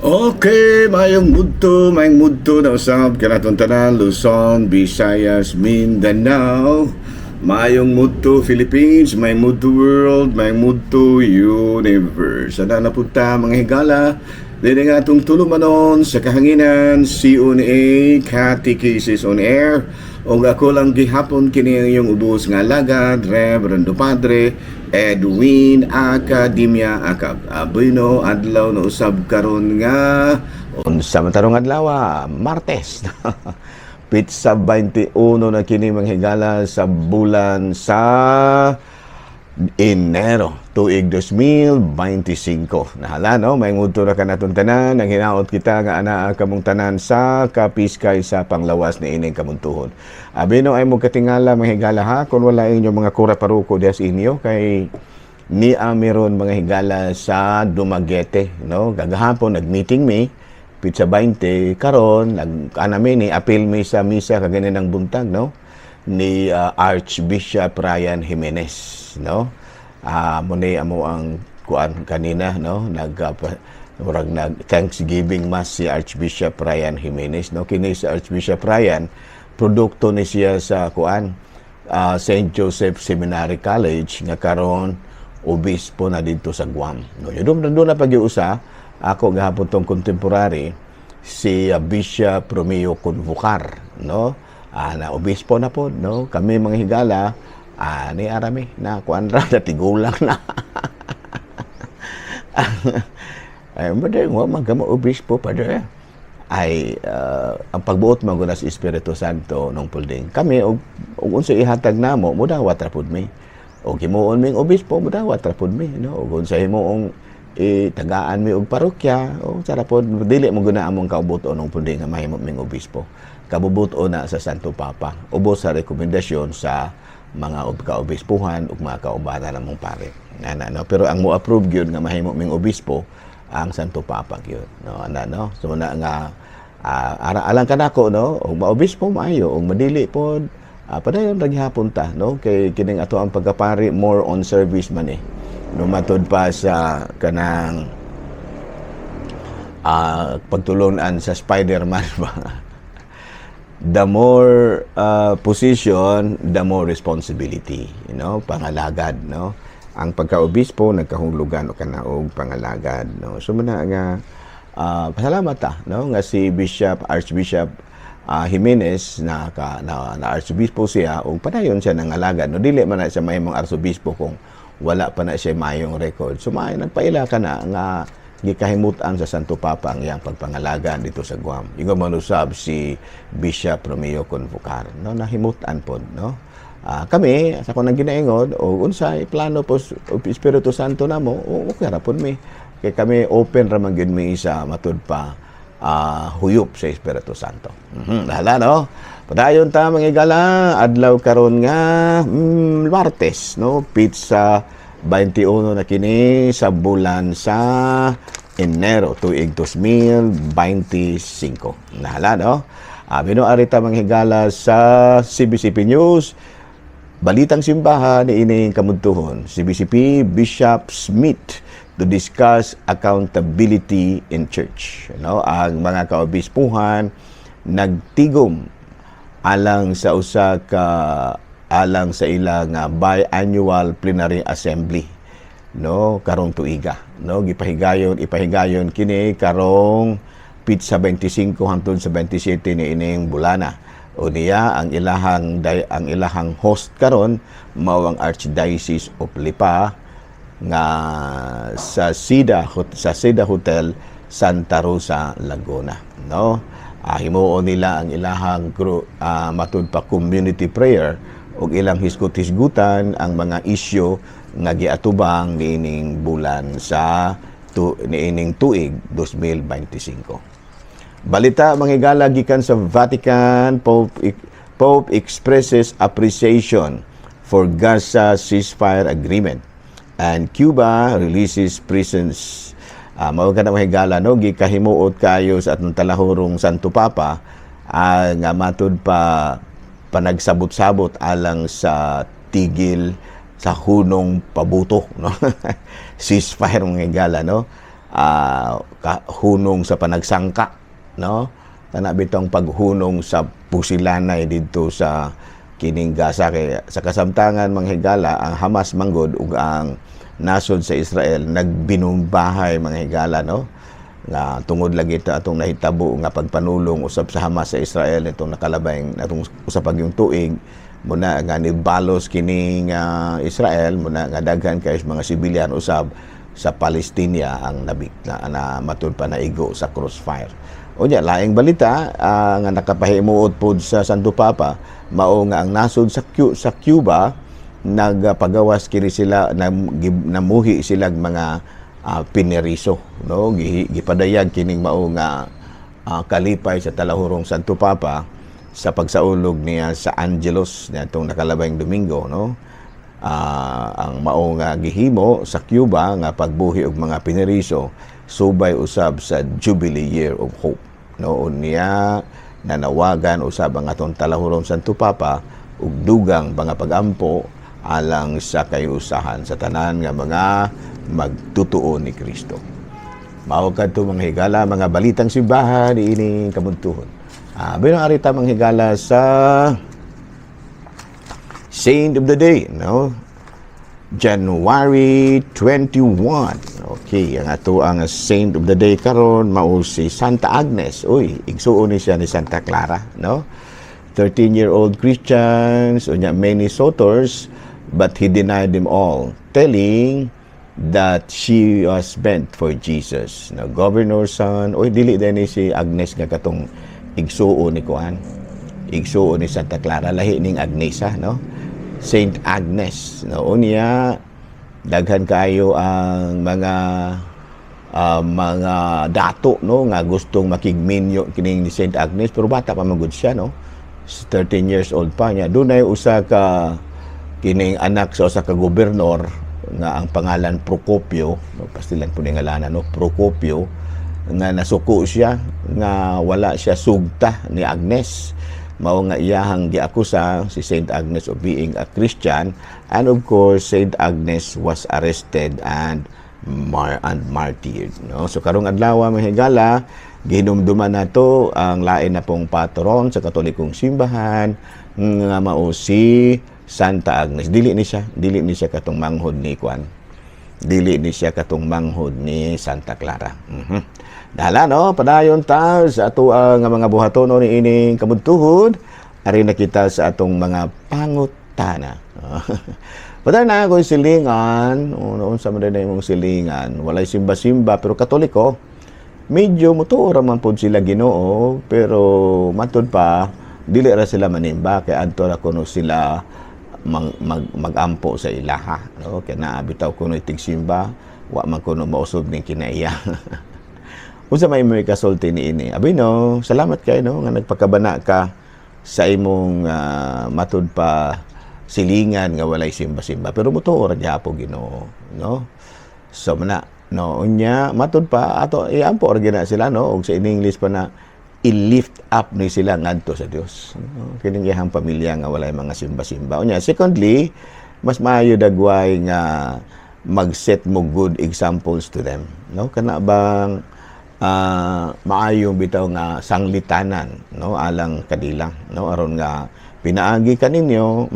Okay, mayong mudto na usab kanatong tanan Luzon, Visayas, Mindanao. Mayong mudto Philippines, may mudto world, may mudto universe. Ada na punta mga higala dili nga atong tulumanon sa kahanginan CONA Catechesis on Air. O ako lang gihapon kini ang iyong ubos nga lagad, Reverendo Padre Edwin Academia Akab. Bueno, adlaw na usab karon nga unsa man tarong adlaw, Martes. Pizza 21 na kini manghigala sa bulan sa Enero, tuig 2025. Nahala, no? May nguto na ka naton tanan, nang hinaot kita nga anaa kamong tanan sa kapiskay sa panglawas ni ining kamuntuhon. Abino ay mo katingala manghigala ha, kung wala inyo mga kura paruko dias inyo, kay ni meron mga higala sa Dumaguete, no? Gagahapon nag-meeting me, Pizza 20, karon nag-anami ni appeal me sa misa kaganin ng buntag, no? Ni Archbishop Ryan Jimenez, no? Muna amo ang kuan kanina, no? Nag Thanksgiving Mass si Archbishop Ryan Jimenez, no? Kini si Archbishop Ryan, produkto ni siya sa kuan St. Joseph Seminary College nga karon obispo na dito sa Guam, no? Doon na pag-iusa ako gahapon tong contemporary si Bishop Romeo Convocar, no? Na obispo na po, no? Kami mga higala, ni arami na kuanra na tigulang na. Ay, madayang magama obispo pa dyan. Ay, ang pagbuot mo sa Espiritu Santo nung pulding. Kami, og unsa ihatag namo, mudawat rapod mi. O gimuon ming obispo, mudawat rapod mi, no? Og unsa himoong tagaan mi og parokya, o sarapod dili mo guna among kaubuton nung pulding nga mahimo ming obispo. Kabubuto na sa Santo Papa, ubos sa rekomendasyon sa mga kaobispuhan ug mga kaubana namong pare. No? Pero ang mo-approve gyud nga mahimo ming obispo ang Santo Papa gyud, no? No? So na nga alang kanako, no? Og maobispo maayo og madili pod padayon ra gihapon ta, no? Kay kining ato ang pagkapari more on service man eh. No matud pa sa kanang pagtulunan sa Spider-Man ba. The more position, the more responsibility, you know, pangalagad, no? Ang pagka-obispo nagkahulugan o kanaog pangalagad, no? So muna nga pasalamat ta, no, nga si Archbishop Jimenez na archbispo siya ug padayon siya nang alagad, no? Dili man na siya mahimong archbispo kung wala pa na siya mayong record. So nagpaila ka na nga gikahimutan sa Santo Papa ang iyang pagpangalaga dito sa Guam. Ingon manusab si Bishop Romeo Convocar, no? Nahimutan pod, no? Kami sa kunang ginaingon o unsay plano po Espiritu Santo namo, okay ra pod mi. Kay kami open ra man gyud mi sa matud pa huyop sa Espiritu Santo. Hala, no? Padayon ta mga igala, adlaw karon nga Martes, no? Pizza 21 na kini sa bulan sa Enero, tuig 2025. Nahala, no? Binuarita mga higala sa CBCP News, balitang simbahan ni ining kamuntuhon, CBCP Bishop Smith to discuss accountability in church. No? Ang mga kaobispuhan nagtigom alang sa alang sa ilang biannual plenary assembly, no, karong tuiga, no, ipahigayon kini karong Pizza 25 hangtod sa 27 ni ining bulana. O niya ang ilahang host karon mao ang Archdiocese of Lipa nga sa Sida Hotel Santa Rosa, Laguna, no? Himuon nila ang ilahang matud pa community prayer og ilang hisgot-hisgutan ang mga isyu nga giatubang niining bulan sa niining tuig 2025. Balita mga higala gikan sa Vatican, Pope expresses appreciation for Gaza ceasefire agreement and Cuba releases prisons. Mao ka na mga higala, no? Gikahimuot kayo sa atong talahurong Santo Papa nga matud pa panagsabot-sabot alang sa tigil sa hunong pabuto, no? Ceasefire mga higala, no? hunong sa panagsangka, no? Kana bitong paghunong sa pusilanay didto sa kining Gaza, kay sa kasamtangan mga higala ang Hamas manggod ug ang nasod sa Israel nagbinumbahay mga higala, no? Nga tungod lagi ta atong nahitabo nga pagpanulong usab sa Hamas sa Israel itong nakalabayng atong usab yung tuig muna nga nibalos kining Israel muna nga daghan kay mga sibilyan usab sa Palestina ang nabikna na matud pa naigo sa crossfire. Unya laing balita nga nakapahimuot pod sa Santo Papa mao nga ang nasod sa Cuba nagpagawas kini sila namuhi sila mga pineriso, no? Gipadayag kining mao nga kalipay sa talahurong Santo Papa sa pagsaulog niya sa Angelos nitong nakalabayng Domingo, no? Ang mao nga gihimo sa Cuba nga pagbuhi og mga pineriso subay usab sa Jubilee Year of Hope, no? Unya nanawagan usab ang atong talahurong Santo Papa ug dugang mga pagampo alang sa kayusahan sa tanan nga mga magtutuo ni Kristo. Mao kadto mga higala, mga balitang simbahan ining kamuntuhon. Binong arita mga higala sa Saint of the Day, no? January 21. Okay, ang ato ang Saint of the Day karon mao si Santa Agnes. Uy, igsuon ni siya ni Santa Clara, no? 13-year-old Christians, unya many suitors, but he denied them all, telling that she was meant for Jesus. No, governor's son, oy dili din ni si Agnes nga katong igsuo ni kuan. Igsuo ni Santa Clara, lahi ning Agnesa, no? Saint Agnes. No, unya daghan kayo ang mga dato, no, nga gustong makigminyo kining ni Saint Agnes, pero bata pa magud siya, no? 13 years old pa niya. Dunay usa ka kining anak sa usa ka gobernador nga ang pangalan Procopio, no, pastilan po ni ngalanan, no, Procopio, nga nasuko siya nga wala siya sugta ni Agnes. Mao nga iyahang giakusa si Saint Agnes of being a Christian, and of course Saint Agnes was arrested and martyred, no? So karong adlaw mga higala ginumduman nato ang lain na pong patron sa Katolikong simbahan nga mao si Santa Agnes. Dili ni siya katong manghod ni Juan. Dili ni siya katong manghod ni Santa Clara. Dala, no, padayon ta sa ato nga mga buhaton ni ining kamuntuhod, ari na kita sa atong mga pangutana. Padayon na kung silingan, noon sa man na imong silingan, walay simba-simba pero Katoliko, medyo mutuo man pod sila Ginoo, pero matud pa dili ra sila manimba kay adto ra kuno sila magampo sa ilaha, no? Kaya naabitaw kuno itigsimba, wa man kuno mausob ning kinaiya. Unsa may kasulti ni ini? Abi no, salamat kay no nga nagpakabana ka sa imong matud pa silingan nga walay simba-simba, pero mutuo ra gyapon Ginoo, no? So mana no unya matud pa ato iampo ra gina sila, no, og sa in English pa na i-lift up ni sila ngadto sa Dios, no? Kining iyang pamilya nga walay mga simba-simba. Unya secondly, mas maayo dagway nga mag-set mo good examples to them, no? Kana bang maayo bitaw nga sanglitanan, no, alang kadila, no, aron nga pinaagi kaninyo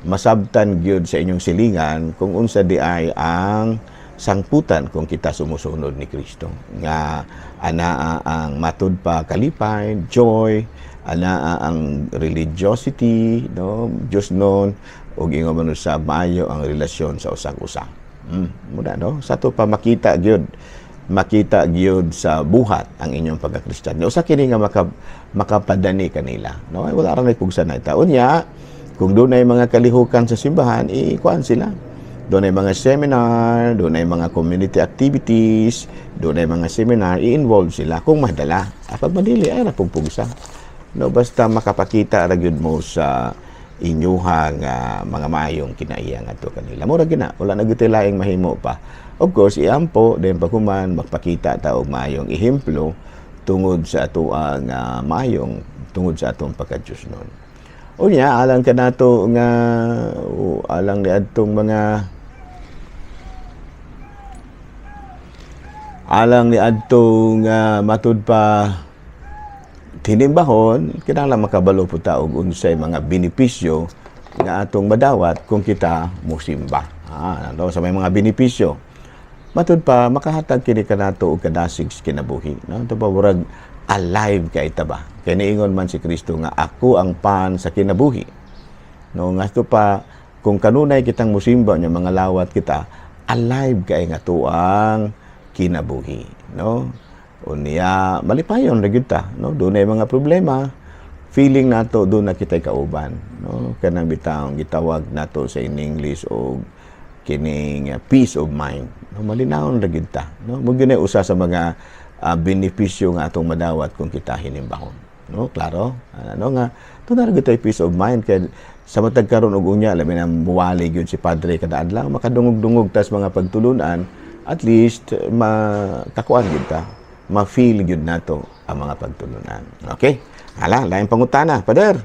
masabtan gyud sa inyong silingan kung unsa di ay ang sangputan kung kita sumusunod ni Kristo. Nga anaa ang matud pa kalipay, joy, anaa ang religiosity, no, Diyos noon, ug ingon man sa maayo ang relasyon sa usag-usa. Muna, no, sa to pa makita gyud sa buhat ang inyong pagka-Kristiyano. Usa kini nga makapadani kanila, no? Ay, wala ra nay pugsa na ita. Unya, kung dunay mga kalihukan sa simbahan, ikuan sila. Doon ay mga seminar, doon ay mga community activities, doon ay mga seminar, i-involve sila kung madala. Pag madili, ay napugpugsa. No, basta makapakita ra gyud mo sa inyuhang mga mayong kinaiyang ato kanila. Mura gina, wala na gyud laing mahimo pa. Of course, iampo din paghuman magpakita ta og mayong ehemplo tungod sa ato ang mayong tungod sa atong pagka-Diyos noon. Unya, alang kanato nga alang ni adtong mga alang ni adtong matud pa tinimbahon, kinahanglan makabalo po ta og unsay mga benepisyo nga atong madawat kung kita musimba. Ano sa may mga benepisyo. Matud pa makahatag kini kanato og kadasig sa kinabuhi. No, ito ba murag alive kay ta ba? Kay niingon man si Kristo nga ako ang pan sa kinabuhi. No, nga ito pa kung kanunay kitang musimba nya mga lawat kita, alive kay nga tuang kinabuhi, no? Unya malipayon ra gyud ta, no? Dunay mga problema, feeling nato do na kitay kauban, no? Kanang bitaw gitawag nato sa in English og kining peace of mind, no? Malinawon ra gyud ta, no? Mo gyud usa sa mga benepisyo nga atong madawat kung kita hinimbahon, no? Klaro, ano nga tunay ra gyud tay peace of mind kay sa matag karon og unya labi na muwali gyud si padre kada adlaw makadungog-dungog tas mga pagtulunan, at least makakuan gyud ta, ma-feel gyud nato ang mga pagtulunan. Okay? Hala, lain pangutana, Pader.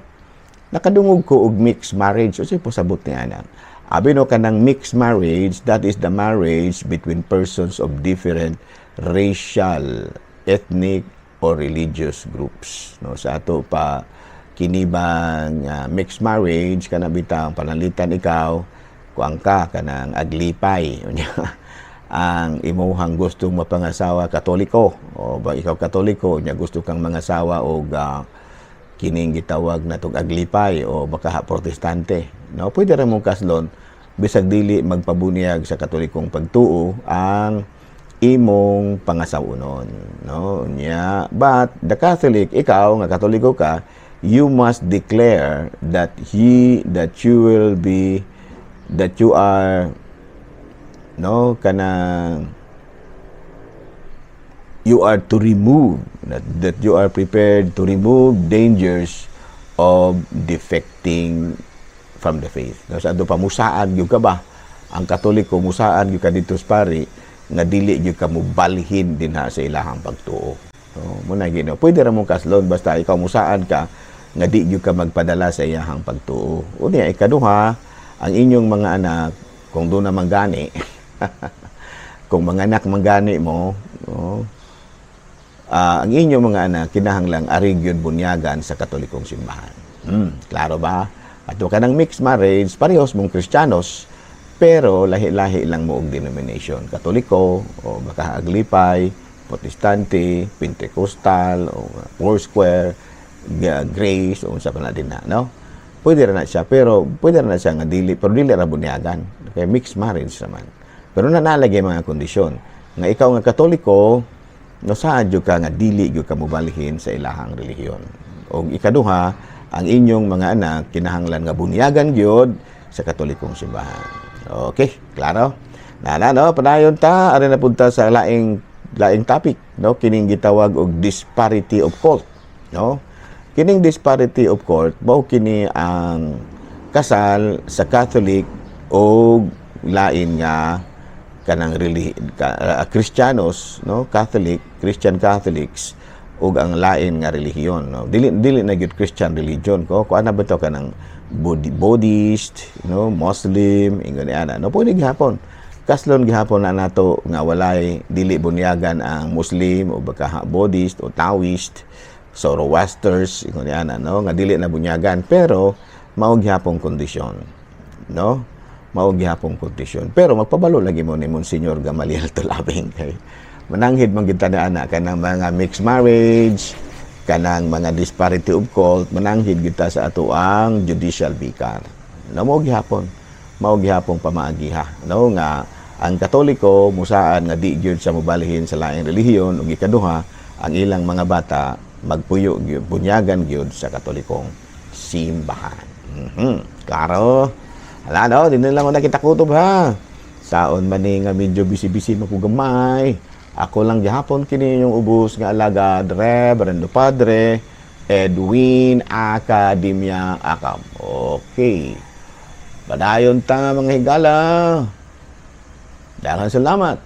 Nakadungog ko og mixed marriage, o po sabot ni anak. Abi no kanang mixed marriage, that is the marriage between persons of different racial, ethnic or religious groups. No, sa ato pa kinibang mixed marriage kana bitang panalitan ikaw kuang ka kanang aglipay ang imuhang gustong mapangasawa Katoliko o ba ikaw Katoliko nya gusto kang mangasawa og kining gitawag natong aglipay o baka protestante, no, pwede ra mong kaslon bisag dili magpabunyag sa Katolikong pagtuo ang imong pangasawunon, no, nya but the Catholic ikaw nga Katoliko ka, you must declare that you are no kanang you are to remove that you are prepared to remove dangers of defecting from the faith. No, sa ato pamusaan gyud ka ba ang Katoliko, musaan gyud ka dito sa pari nga dili gyud ka mobalhin dinha sa ilahang pagtuo. No, muna gino pwede ra mong kaslon basta ikaw musaan ka nga di gyud ka magpadala sa iyahang pagtuo. Unya ikaduha, ang inyong mga anak kung do na manggani kung mga anak manggani mo, no, ang inyong mga anak kinahanglang ari gyud bunyagan sa Katolikong simbahan. Klaro ba? Ato kanang mixed marriage, parehas mong Kristiyanos pero lahi-lahi lang mo og denomination. Katoliko o baka aglipay, Protestante, Pentecostal o Foursquare, Grace o unsa pa na din na, no? Pwede ra na siya pero pwede ra na siya nga dili pero dili ra bunyagan. Kaya mixed marriage naman. Pero nalagay mga kondisyon nga ikaw nga Katoliko, no, saad jud ka nga dili jud ka mobalhin sa ilahang relihiyon. O ikaduha, ang inyong mga anak kinahanglan nga bunyagan gyud sa Katolikong simbahan. Okay, klaro? No, padayon ta ari na punta sa laing topic, no, kining gitawag og disparity of cult, no? Kining disparity of cult mao kini ang kasal sa Catholic o lain nga kanang Kristiyanos, no, Catholic, Christian Catholics ug ang lain nga relihiyon, no. Dili na gyud Christian religion ko ana ba to kanang Buddhist, no, Muslim, ingon ana. No, pwede gihapon. Kaslon gihapon na nato nga walay dili bunyagan ang Muslim o baka Buddhist o Taoist, Zoroasters, ingon ana, no, nga dili na bunyagan pero mao gihapon kondisyon, no, mao gihapon kondisyon pero magpabalo lagi mo ni Monsignor Gamaliel Tulabing kay mananghid man kita na ana kanang mga mixed marriage, kanang mga disparity of cult, mananghid kita sa ato ang judicial vicar, no, mao gihapon pamaagiha, no, nga ang Katoliko musaan nga di gyud sa mobalhin sa laing relihiyon ug ikaduha ang ilang mga bata magpuyo gyud bunyagan gyud sa Katolikong simbahan. Klaro? Hala, no, di na lang ako nakita kutob ha. Saon man ni nga medyo bisi-bisi makugamay. Ako lang gihapon kini yung ubos nga alagad Reverendo Padre Edwin Academia Akam. Okay. Padayon ta mga higala. Daghang salamat.